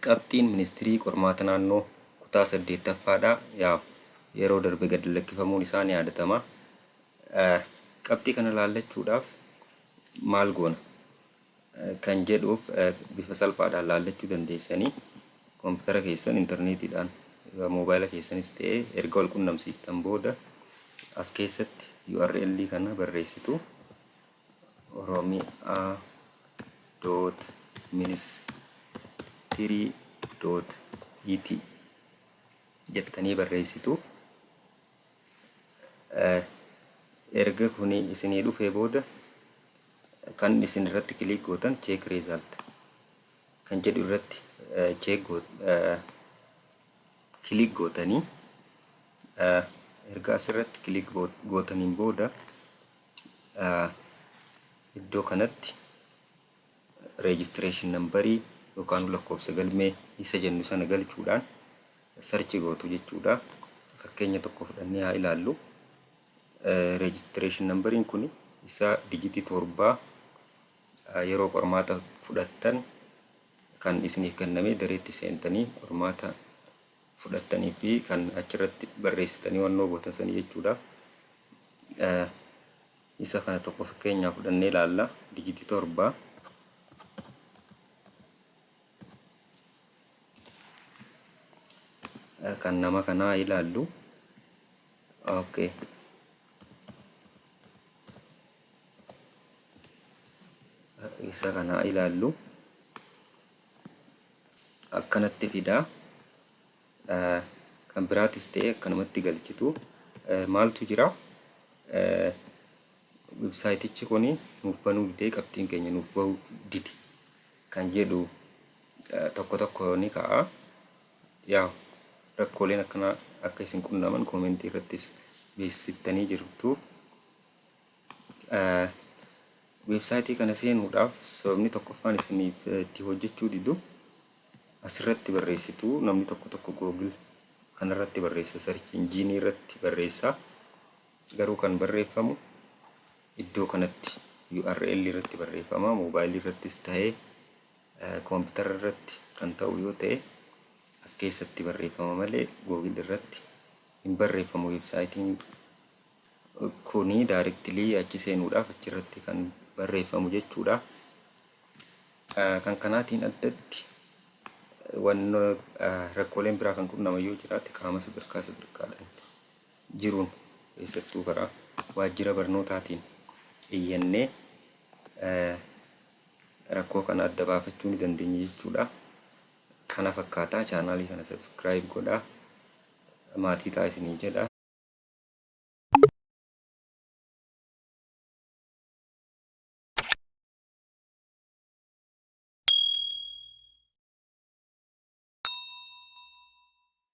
Qabxiin ministirii qormaata naannoo kutaa 8ffaadha. Yeroo darbe gad lakkifamuun isaa ni yaadatama. Qabxii kana laallachuudhaaf maal goona kan jedhuuf bifa salphaadhaan laallachuu dandeessanii koompitara keessan intarneetiidhaan moobaayila keessanis ta'ee erga wal qunnamsiiftan booda as keessatti URL kana barreessitu oromia.ministry.et jettanii barreessitu. Erga kuni isinii dhufee booda kan isin irratti kilik gootan check result kan jedhu irratti kilik gootanii erga asirratti kilik gootaniin booda iddoo kanatti registration numberii yookaan lakkoofsa galmee isa jennu sana galchuudhaan search gootu jechuudha. Fakkeenya tokko fudhannee haa ilaallu. Registration numberiin kun isa digitii 7 yeroo qormaata fudhattan kan isiniif kenname dareetti seentanii qormaata fudhattanii fi kan achirratti barreessitanii wannoo gootan sanii jechuudha. Isa kana tokko fakkeenyaa fudhannee ilaalla. Digitii 7 kan nama kanaa ilaallu. Okay. Isa kana ilaallu akkanatti fidaa. Kan biraatis ta'e akkanumatti galchitu. Maaltu jira? Websaayitichi kuni nuuf banuu didee qabxiin keenya nuuf bahuu didi kan jedhu tokko tokko ni ka'a. Rakkooleen akkana akka isin qunnaman koomentii irrattis beeksiftanii jirtu. Websaayitii kana seenuudhaaf sababni tokkoffaan isiniif itti hojjechuu didu asirratti barreessitu. Namni tokko Google kanarratti barreessa, search engine irratti barreessa. Garuu kan barreeffamu iddoo kanatti URL irratti barreeffama. Moobaayilii irrattis ta'ee koompitara irratti kan ta'u yoo ta'e as keessatti barreeffama malee Google irratti hin barreeffamu. Websaayitiin kuni directly achi seenuudhaaf achirratti kan barreeffamu jechuudha. Kan kanaatiin addatti wannoo rakkooleen biraa kan qunnaman yoo jiraate qaama sadarkaadhaan jiruun keessattuu karaa waajjira barnootaatiin iyyannee rakkoo kana adda baafachuu ni dandeenya jechuudha. Kana fakkaataa chaanaalii kana subscribe godhaa. Maatii ta'a isinii jedha.